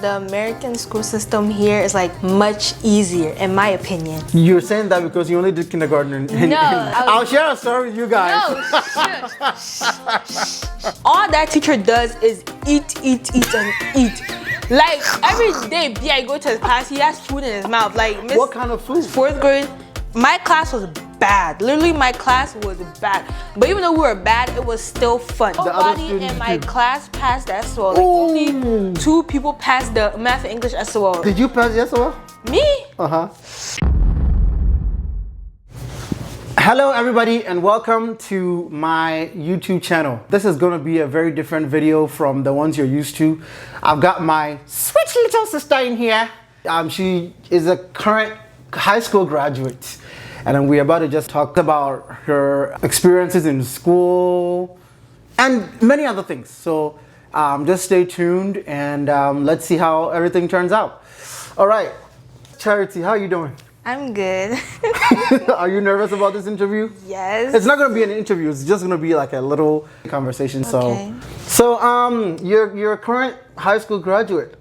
The American school system here is like much easier, in my opinion. You're saying that because you only did kindergarten I'll share a story with you guys. No, all that teacher does is eat, and eat. Like every day, I go to his class, he has food in his mouth. Like what kind of food? 4th grade, my class was bad. Literally, my class was bad. But even though we were bad, it was still fun. Nobody in my class passed the SOL. Like only 2 people passed the math and English SOL. Did you pass the SOL? Me? Hello everybody and welcome to my YouTube channel. This is going to be a very different video from the ones you're used to. I've got my sweet little sister in here. She is a current high school graduate. And we're about to just talk about her experiences in school and many other things. So just stay tuned and let's see how everything turns out. All right, Charity, how are you doing? I'm good. Are you nervous about this interview? Yes. It's not going to be an interview. It's just going to be like a little conversation. Okay. So you're a current high school graduate.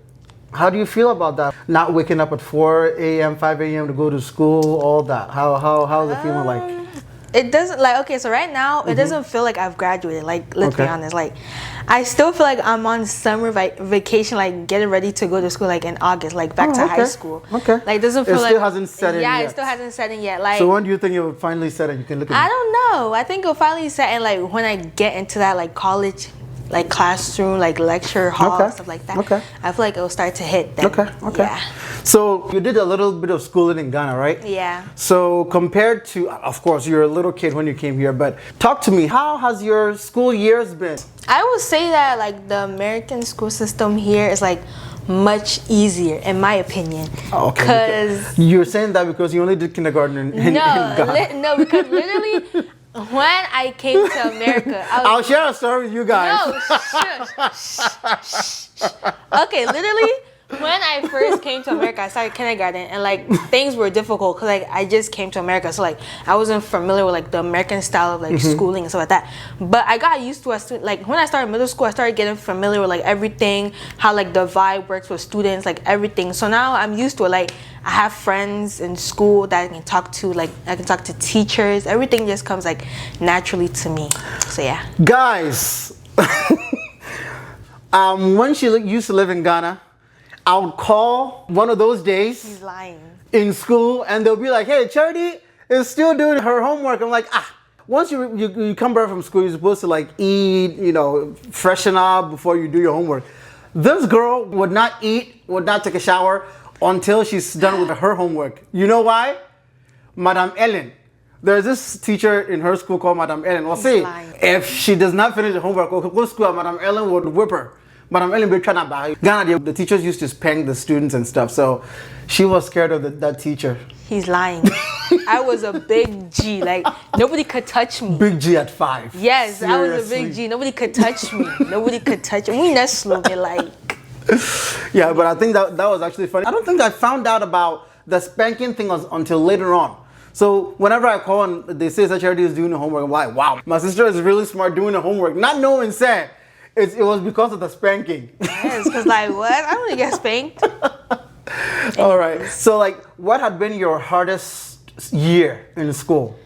How do you feel about that? Not waking up at 4 a.m., 5 a.m. to go to school, all that. How's it feeling like? It doesn't so right now it doesn't feel like I've graduated. Like let's be honest. Like I still feel like I'm on summer vacation, like getting ready to go to school, like in August, like back to high school. Okay. Like it doesn't feel like it still hasn't set in yet. Yeah, it still hasn't set in yet. Like so when do you think it will finally set in? You can look at I don't know. I think it'll finally set in like when I get into that like college, like classroom, like lecture hall, stuff like that. Okay. I feel like it'll start to hit then. Okay. Yeah. So you did a little bit of schooling in Ghana, right? Yeah. So compared to, of course, you're a little kid when you came here, but talk to me. How has your school years been? I would say that like the American school system here is like much easier, in my opinion. Oh, okay. Because you're saying that because you only did kindergarten in Ghana. No, because literally when I came to America, I'll share a story with you guys. No, okay, literally, when I first came to America, I started kindergarten, and like things were difficult because like I just came to America, so like I wasn't familiar with like the American style of like schooling and stuff like that. But I got used to it. Like when I started middle school, I started getting familiar with like everything, how like the vibe works with students, like everything. So now I'm used to it. Like I have friends in school that I can talk to, like I can talk to teachers. Everything just comes like naturally to me. So yeah. Guys, when she used to live in Ghana, I would call one of those days. He's lying. In school, and they'll be like, "Hey, Charity is still doing her homework." I'm like, once you come back from school, you're supposed to like eat, freshen up before you do your homework. This girl would not eat, would not take a shower until she's done with her homework. You know why? Madam Ellen. There's this teacher in her school called Madam Ellen. Well, see, if she does not finish the homework or go to school, Madam Ellen would whip her. Madam Ellen be trying to buy Ghana. The teachers used to spank the students and stuff, so she was scared of that teacher. He's lying. I was a big G. Like nobody could touch me. Big G at 5. Yes, Seriously. I was a big G. Nobody could touch me. Nobody could touch me. We not slow me like. Yeah, but I think that was actually funny. I don't think I found out about the spanking thing until later on. So whenever I call and they say that Charity is doing the homework, I'm like, wow, my sister is really smart doing the homework. Not knowing said it was because of the spanking. Yes, because like what? I don't want to get spanked. All right. So like, what had been your hardest year in school?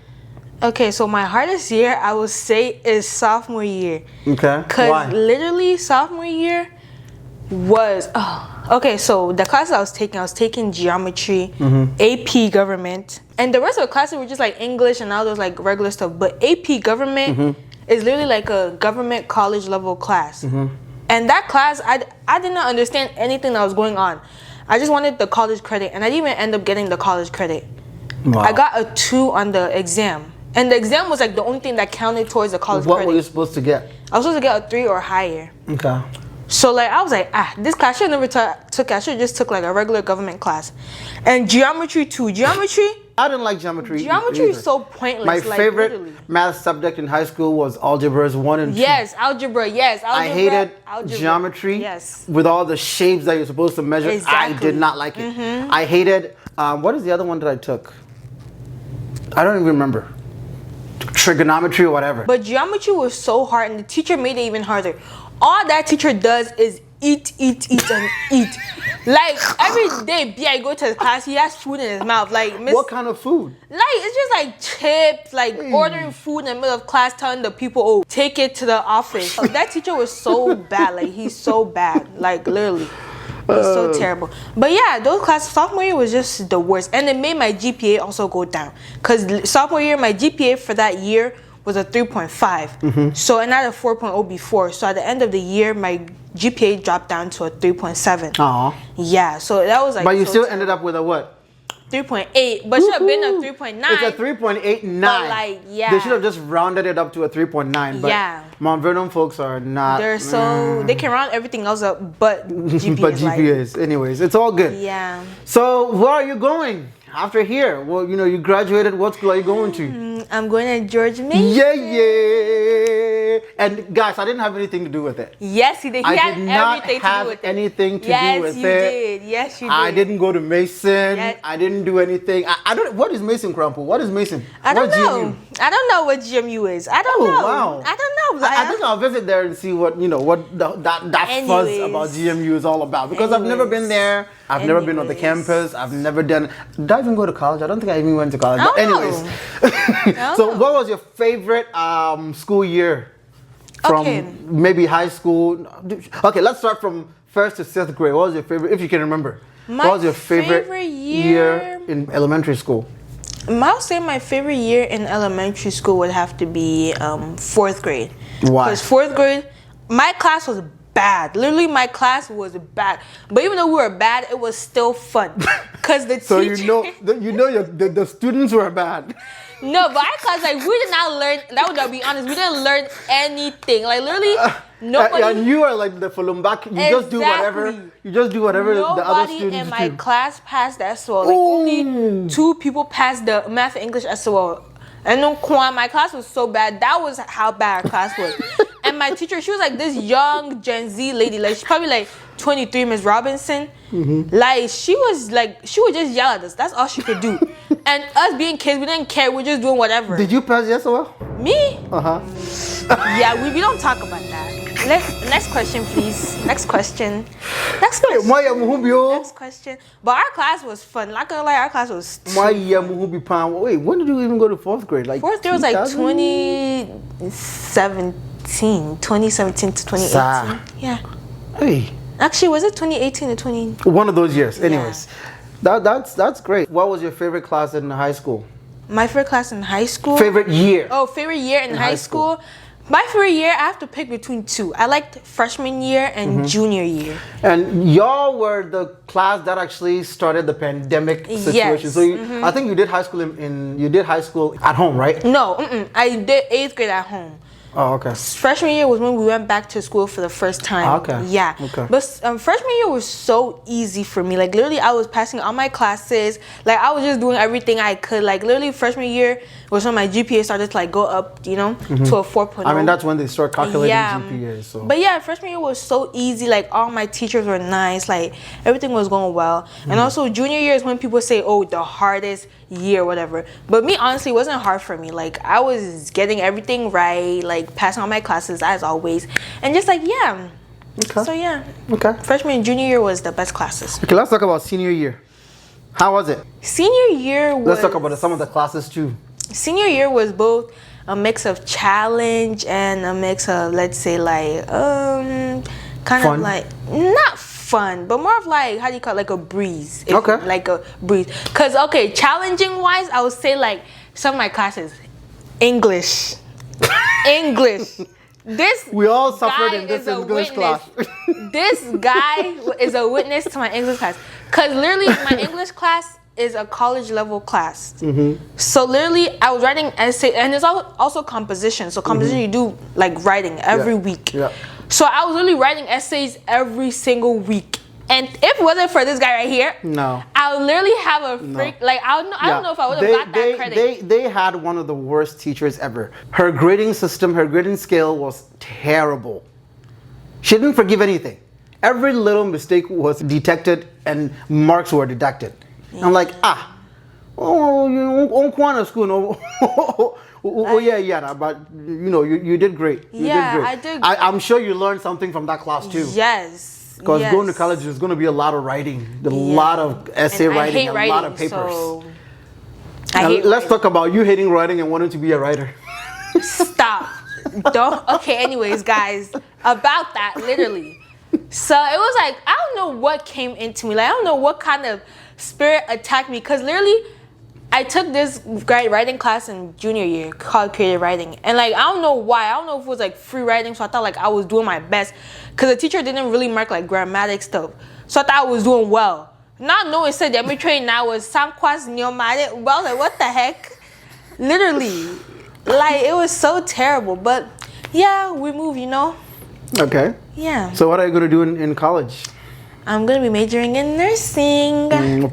Okay, so my hardest year I would say is sophomore year. Okay. Because literally sophomore year was so the classes I was taking geometry, AP government, and the rest of the classes were just like English and all those like regular stuff. But AP government is literally like a government college level class. And that class, I did not understand anything that was going on. I just wanted the college credit, and I didn't even end up getting the college credit. Wow. I got a 2 on the exam, and the exam was like the only thing that counted towards the college credit. What were you supposed to get? I was supposed to get a 3 or higher. Okay. So like I was like, this class I should have never took. I should have just took like a regular government class, and geometry too. Geometry. I didn't like geometry. Geometry is so pointless. My favorite math subject in high school was algebras 1 and 2. Yes, algebra. Yes, algebra. I hated geometry. Yes. With all the shapes that you're supposed to measure. Exactly. I did not like it. I hated. What is the other one that I took? I don't even remember. Trigonometry or whatever. But geometry was so hard, and the teacher made it even harder. All that teacher does is eat, and eat. Like every day, B, I go to his class, he has food in his mouth. Like, What kind of food? like it's just like chips, like ordering food in the middle of class, telling the people, "Oh, take it to the office." That teacher was so bad. Like he's so bad. Like literally, he's so terrible. But yeah, those classes sophomore year was just the worst, and it made my GPA also go down. Cause sophomore year, my GPA for that year was a 3.5. So and I had a 4.0 before. So at the end of the year, my GPA dropped down to a 3.7. Aw. Yeah, so that was like. But you so still ended up with a what? 3.8, but should have been a 3.9. It's a 3.89. But like, yeah. They should have just rounded it up to a 3.9. But Yeah. Mount Vernon folks are not. They're so they can round everything else up, but GPAs. But GPAs. Anyways, it's all good. Yeah. So where are you going after here? Well, you graduated. What school are you going to? I'm going to George Mason. Yeah. And guys, I didn't have anything to do with it. Yes, he did. He I had did not everything to have do with anything it. to do with Yes, you it. did. Yes, you did. I didn't go to Mason. Yes. I didn't do anything. I don't. What is Mason, Crumple? What is Mason? I don't What's know. GMU? I don't know what GMU is. I don't Oh, know. wow. I don't know. I think I'll visit there and see what that fuzz Anyways. about GMU is all about, because I've never been there. I've never been on the Anyways. campus. I've never done. Did I even go to college? I don't think I even went to college. I But don't anyways, know. so what was your favorite school year from Okay. maybe high school? Okay, let's start from first to sixth grade. What was your favorite, if you can remember? My What was your favorite favorite year in elementary school? I'll say my favorite year in elementary school would have to be fourth grade. Why? Because fourth grade, my class was bad. Literally, my class was bad. But even though we were bad, it was still fun. Because the So teacher... the students were bad. No, but our class, like, we did not learn... That would be honest. We didn't learn anything. Like, literally, nobody... And you are like the Fulumbak. You just do whatever. Exactly. You just do whatever the other Nobody students in my do. class passed the SOL. Like only 2 people passed the math and English SOL. And then my class was so bad. That was how bad our class was. And my teacher, she was like this young Gen Z lady. Like she's probably like 23, Miss Robinson. Like she would just yell at us. That's all she could do. And us being kids, we didn't care. We're just doing whatever. Did you pass the SOL? Me? Uh-huh. Yeah, we don't talk about that. Next question, please. Next question. Next question. Maya Muhubio. Next question. But our class was fun. Not gonna lie, our class was Maya Muhubi Pan. Wait, when did you even go to fourth grade? Like fourth grade was like 2000? 2017 to 2018. Sa. Yeah. Hey, Actually, was it 2018 to 20? one of those years. Anyways, that's great. What was your favorite class in high school? My favorite class in high school. Favorite year? Oh, favorite year in high high school. My favorite year, I have to pick between 2. I liked freshman year and junior year. And y'all were the class that actually started the pandemic situation. Yes. So I think you did high school you did high school at home, right? No, I did 8th grade at home. Oh, okay. Freshman year was when we went back to school for the first time. Okay. Yeah. Okay. But freshman year was so easy for me. Like literally, I was passing all my classes. Like I was just doing everything I could. Like literally, freshman year was when my GPA started to like go up. To a 4.0. I mean, that's when they start calculating Yeah. GPAs. So. But yeah, freshman year was so easy. Like all my teachers were nice. Like everything was going well. And also junior year is when people say, "Oh, the hardest year, whatever." But me, honestly, it wasn't hard for me. Like I was getting everything right. Like passing all my classes as always, and just like yeah. Okay. So yeah. Okay. Freshman and junior year was the best classes. Okay, let's talk about senior year. How was it? Senior year was. Let's talk about some of the classes too. Senior year was both a mix of challenge and a mix of, let's say, like kind Fun? of like not fun, but more of like, how do you call it, like a breeze. Okay. Like a breeze. Cause okay, challenging wise, I would say like some of my classes, English. This We all suffered guy in this is a English witness. class. This guy is a witness to my English class. Cause literally my English class is a college level class. So literally I was writing essay, and there's also composition. So composition you do like writing every week. Yeah. So I was literally writing essays every single week. And if it wasn't for this guy right here, No. I would literally have a freak. Like I don't know if I would have got that credit. They had one of the worst teachers ever. Her grading system, her grading scale was terrible. She didn't forgive anything. Every little mistake was detected and marks were deducted. I'm like, you on school, no. But you did great. You Yeah, did great. I did I'm sure you learned something from that class too. Yes. Because going to Yes. college is going to be a lot of writing, a lot of essay And I writing, hate a lot of writing, papers. so Now, I hate let's writing. talk about you hating writing and wanting to be a writer. Stop. Don't. Okay, anyways, guys, about that, literally. So it was like, I don't know what came into me. Like, I don't know what kind of spirit attacked me. Because literally, I took this writing class in junior year called creative writing. And like, I don't know why. I don't know if it was like free writing. So I thought like I was doing my best. Because the teacher didn't really mark like grammatic stuff. So I thought I was doing well. Not knowing, said the training now was Samkwas Neomade. Well, like, what the heck? Literally. Like, it was so terrible. But yeah, we move, you know? Okay. Yeah. So what are you going to do in college? I'm going to be majoring in nursing. Yeah,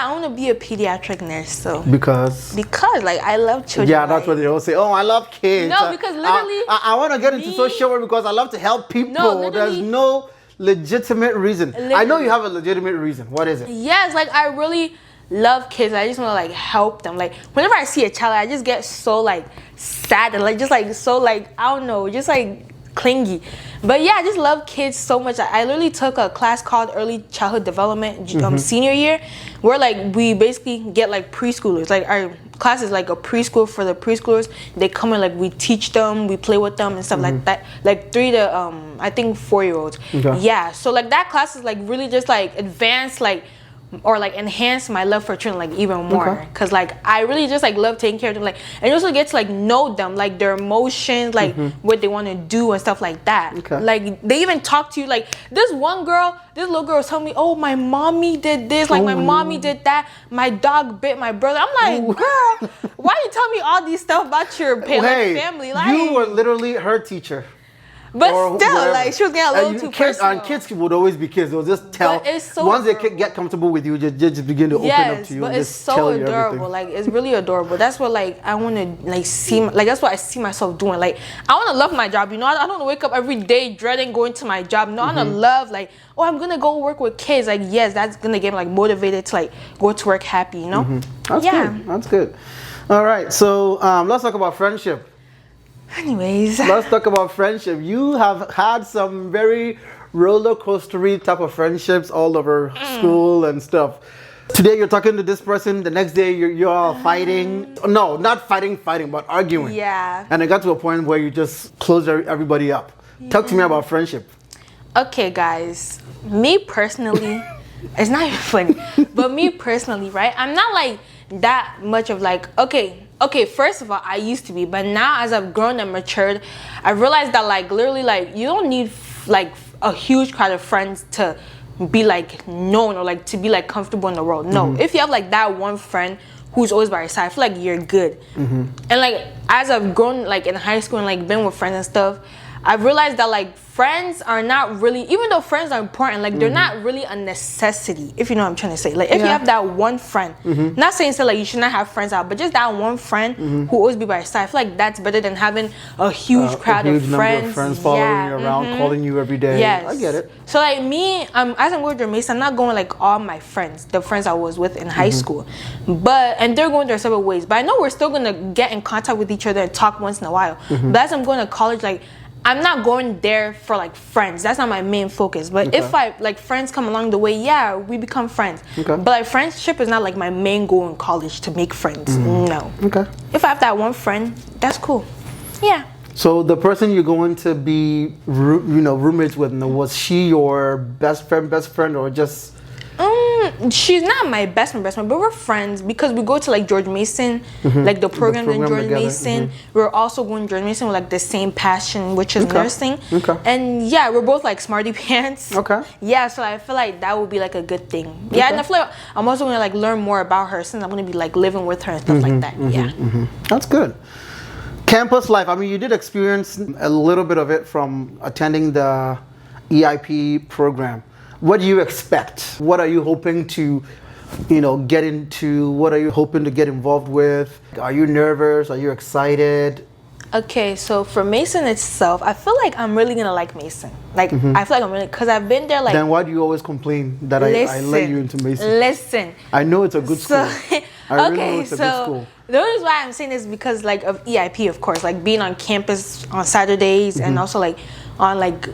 I want to be a pediatric nurse. So Because like, I love children. yeah, that's like, what they all say. Oh, I love kids. No, because literally, I want to get into me- social work because I love to help people. No, There's literally- no legitimate reason. I know Literally. you have a legitimate reason. What is it? Yes, like, I really love kids. I just want to like help them. Like, whenever I see a child, I just get so like sad and like just like so like, I don't know, just like clingy. But yeah, I just love kids so much. I literally took a class called Early Childhood Development senior year, where like we basically get like preschoolers. Like, our class is like a preschool for the preschoolers. They come in, like, we teach them, we play with them and stuff like that. Like 3 to I think 4-year-olds. Okay. Yeah, so like that class is like really just like advanced, like, or like enhance my love for children like even more. Okay. Cause like I really just like love taking care of them, like, and you also get to like know them, like their emotions, like what they want to do and stuff like that. Okay. Like, they even talk to you. Like, this little girl was telling me, oh, my mommy did this, like, my mommy did that, my dog bit my brother. I'm like, girl, why you tell me all these stuff about your Hey, family? Like, you were literally her teacher. but or still, whatever. like, she was getting a little And too kids, personal. and kids would always be kids. They'll just tell. But it's so once they adorable. get comfortable with you, just begin to open up Yes, to you. but and it's just so tell you adorable. everything. Like, it's really adorable. That's what like I want to like see. Like, that's what I see myself doing. Like, I want to love my job. You know, I don't want to wake up every day dreading going to my job. No, I want to love, like, oh, I'm gonna go work with kids. Like, yes, that's gonna get me like motivated to like go to work happy. You know? That's Yeah. good. That's good. All right, so let's talk about friendship. Anyways, Let's talk about friendship. You have had some very roller coastery type of friendships all over school and stuff. Today you're talking to this person. The next day you're all fighting. No, not fighting, but arguing. Yeah. And it got to a point where you just closed everybody up. Talk to me about friendship. okay, guys. Me personally, it's not even funny, but me personally, right? I'm not like that much of like, okay, first of all, I used to be, but now as I've grown and matured, I realized that like literally like you don't need like a huge crowd of friends to be like known or like to be like comfortable in the world. No, if you have like that one friend who's always by your side, I feel like you're good. And like as I've grown like in high school and like been with friends and stuff, I've realized that like friends are not really, even though friends are important, like they're not really a necessity, if you know what I'm trying to say. Like if you Yeah. have that one friend, not saying so like you should not have friends out, but just that one friend who always be by your side, I feel like that's better than having a huge crowd a huge of number friends. of friends following you around, calling you every day. Yes. I get it. So like me, as I'm going to Jamaica, I'm not going like all my friends, the friends I was with in high school, and they're going their separate ways. But I know we're still gonna get in contact with each other and talk once in a while. But as I'm going to college, like I'm not going there for like friends. That's not my main focus. But if I like friends come along the way, yeah, we become friends. Okay. But like friendship is not like my main goal in college to make friends. No. Okay. If I have that one friend, that's cool. Yeah. So the person you're going to be, roommates with, was she your best friend, or just? She's not my best friend, but we're friends because we go to like George Mason, like the programs in program George together, Mason. We're also going to George Mason with like the same passion, which is nursing. Okay. And yeah, we're both like smarty pants. Okay. Yeah, so I feel like that would be like a good thing. Yeah, and I feel like I'm also going to like learn more about her since I'm going to be like living with her and stuff like that. Yeah. That's good. Campus life. I mean, you did experience a little bit of it from attending the EIP program. What do you expect? What are you hoping to, get into? What are you hoping to get involved with? Are you nervous? Are you excited? Okay, so for Mason itself, I feel like I'm really gonna like Mason. Like I feel like I'm really, cause I've been there like. Then why do you always complain that I let you into Mason? Listen. I know it's a good school. I really know Okay, it's a so good school. The only reason why I'm saying this is because like of EIP, of course, like being on campus on Saturdays and also like on like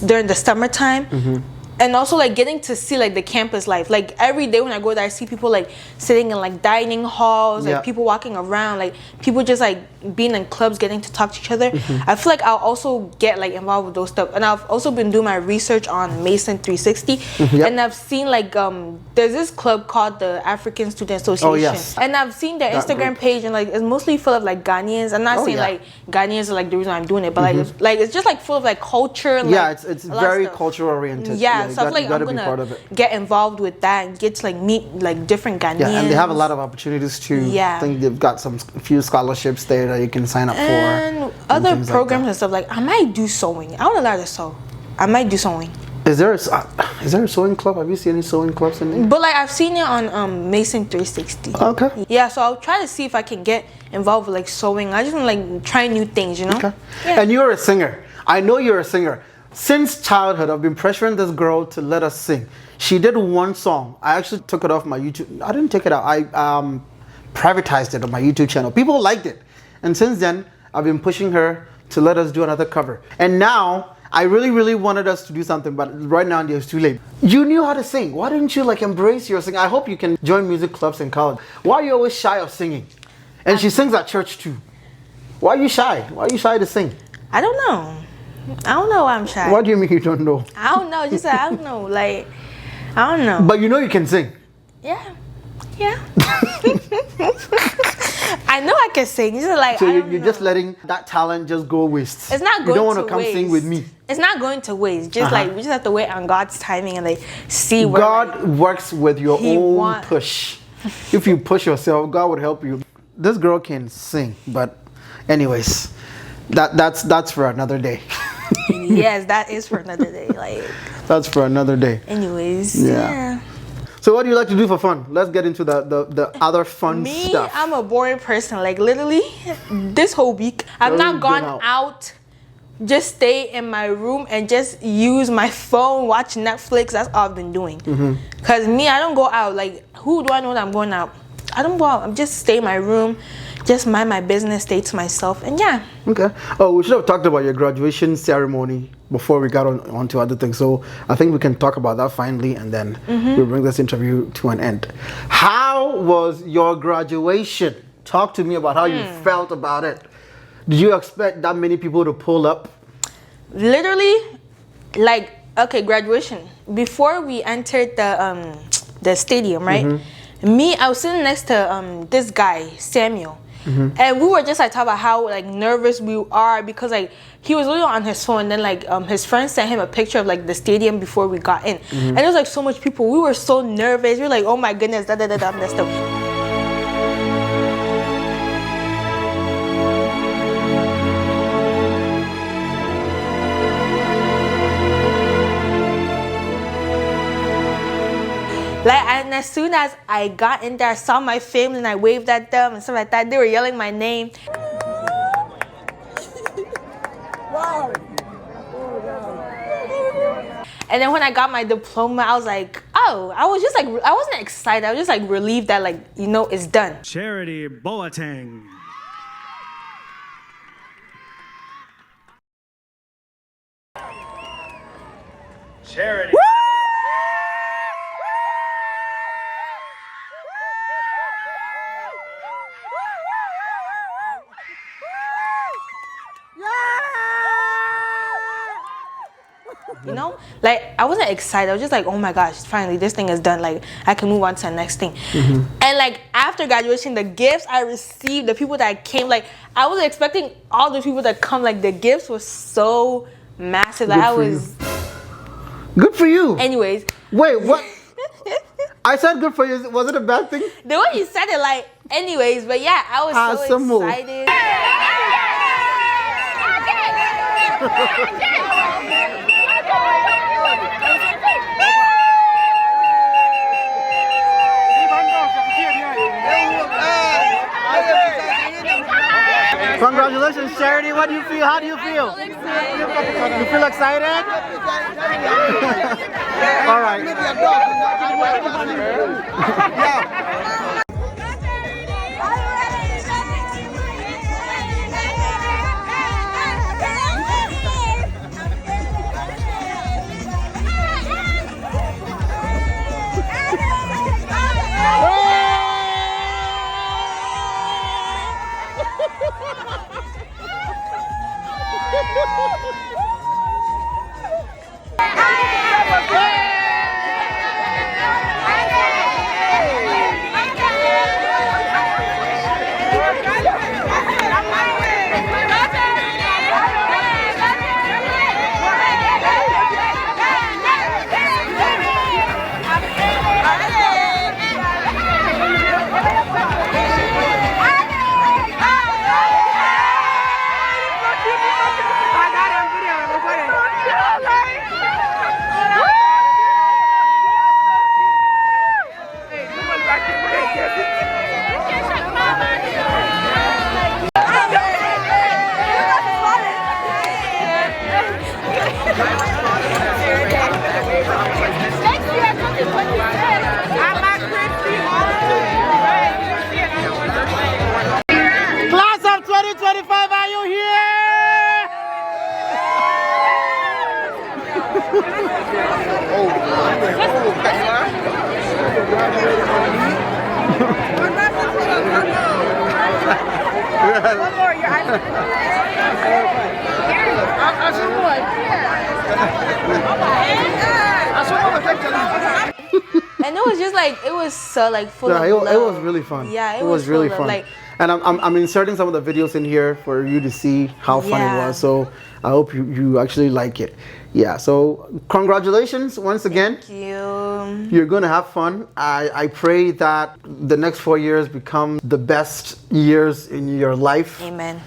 during the summertime. And also like getting to see like the campus life. Like every day when I go there, I see people like sitting in like dining halls, like people walking around, like people just like being in clubs, getting to talk to each other. I feel like I'll also get like involved with those stuff. And I've also been doing my research on Mason 360, and I've seen like there's this club called the African Student Association. Oh, yes. And I've seen their Instagram page, and like it's mostly full of like Ghanaians. I'm not saying like Ghanaians are like the reason I'm doing it, but like it's just like full of like culture. And, Yeah, like, it's a lot of very stuff. culture oriented. Yeah, so I feel like I'm be part of gonna it. get involved with that and get to like meet like different Ghanaians. Yeah, and they have a lot of opportunities too. Yeah. I think they've got some few scholarships there that you can sign up for. And other things like programs that. and stuff. Like I might do sewing. I want to learn to sew. I might do sewing. Is there a sewing club? Have you seen any sewing clubs in there? But like I've seen it on Mason 360. Okay. Yeah, so I'll try to see if I can get involved with like sewing. I just want to like try new things, you know? Okay. Yeah. And you're a singer. I know you're a singer. Since childhood, I've been pressuring this girl to let us sing. She did one song. I actually took it off my YouTube. I didn't take it out. I privatized it on my YouTube channel. People liked it. And since then, I've been pushing her to let us do another cover. And now, I really, really wanted us to do something, but right now it's too late. You knew how to sing. Why didn't you like embrace your singing? I hope you can join music clubs in college. Why are you always shy of singing? And she sings at church too. Why are you shy? Why are you shy to sing? I don't know. I don't know why I'm shy. What do you mean you don't know? I don't know. Just I don't know. Like I don't know. But you know you can sing. Yeah. Yeah. I know I can sing. It's just like So I you're don't know. just letting that talent just go waste. It's not going to You don't want to come waste. sing with me. It's not going to waste. Just like we just have to wait on God's timing and like see where God like, works with your He own want- push. If you push yourself, God would help you. This girl can sing, but anyways, that's for another day. yes, that is for another day. Like That's for another day. anyways, Yeah. yeah. So what do you like to do for fun? Let's get into the other fun Me, stuff. I'm a boring person. Like literally, this whole week, I've You've not been gone out. out. Just stay in my room and just use my phone, watch Netflix. That's all I've been doing. Cause me, I don't go out. Like who do I know that I'm going out? I don't go out. I'm just stay in my room, just mind my business, stay to myself, and yeah. Okay. Oh, we should have talked about your graduation ceremony before we got on to other things. So I think we can talk about that finally, and then we'll bring this interview to an end. How was your graduation? Talk to me about how you felt about it. Did you expect that many people to pull up? Literally, like okay, graduation. Before we entered the stadium, right? Me, I was sitting next to this guy Samuel, and we were just like talking about how like nervous we are because like he was literally on his phone. And then like his friend sent him a picture of like the stadium before we got in, and there was like so much people. We were so nervous. We were like, oh my goodness, that stuff. Like, and as soon as I got in there, I saw my family and I waved at them and stuff like that. They were yelling my name. Wow. And then when I got my diploma, I was like, oh, I was just like, I wasn't excited. I was just like relieved that like, you know, it's done. Charity Boateng. Charity. You know, like I wasn't excited. I was just like, oh my gosh, finally this thing is done. Like I can move on to the next thing. And like after graduation, the gifts I received, the people that came, like I was expecting all the people that come. Like the gifts was so massive. Like Good I for was. Good for you. Anyways, Wait, what? I said good for you. Was it a bad thing? the way you said it, like, anyways, but yeah, I was so Some more. excited. Congratulations, Charity. What do you feel? How do you feel? You feel excited? All right. Class of 2025, are you here? And it was just like, it was so like full of Yeah, love. it was really fun. Yeah, it was really full of, fun. like, and I'm inserting some of the videos in here for you to see how fun it Yeah. was. So I hope you actually like it. Yeah. So congratulations once again. Thank you. You're gonna have fun. I pray that the next 4 years become the best years in your life. Amen.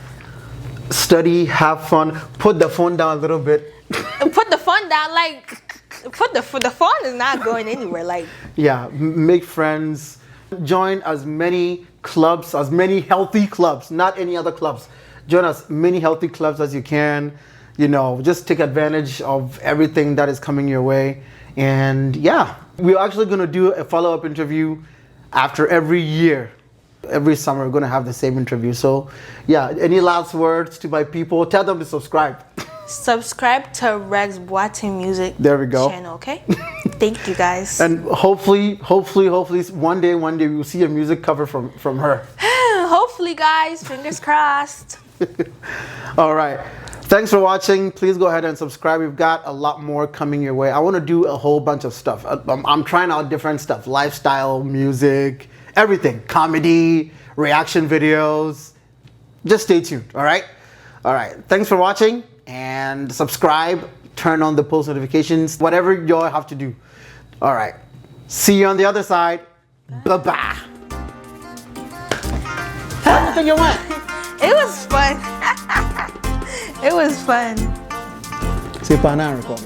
Study, have fun. Put the phone down a little bit. Put the phone down, like, the phone is not going anywhere. Like, Yeah, make friends. Join as many clubs, as many healthy clubs, not any other clubs. Join as many healthy clubs as you can. You know, just take advantage of everything that is coming your way. And yeah, we're actually going to do a follow-up interview after every year. Every summer, we're going to have the same interview. So yeah, any last words to my people? Tell them to subscribe. subscribe to Rex Boating Music There we go. channel, okay? Thank you guys. And hopefully, one day we will see a music cover from her. Hopefully, guys, fingers crossed. All right. Thanks for watching. Please go ahead and subscribe. We've got a lot more coming your way. I want to do a whole bunch of stuff. I'm trying out different stuff. Lifestyle, music, everything. Comedy, reaction videos. Just stay tuned, all right? All right. Thanks for watching. And subscribe. Turn on the post notifications. Whatever y'all have to do. All right. See you on the other side. Bye-bye. How do you think it went? It was fun. It was fun. Say bye now, record.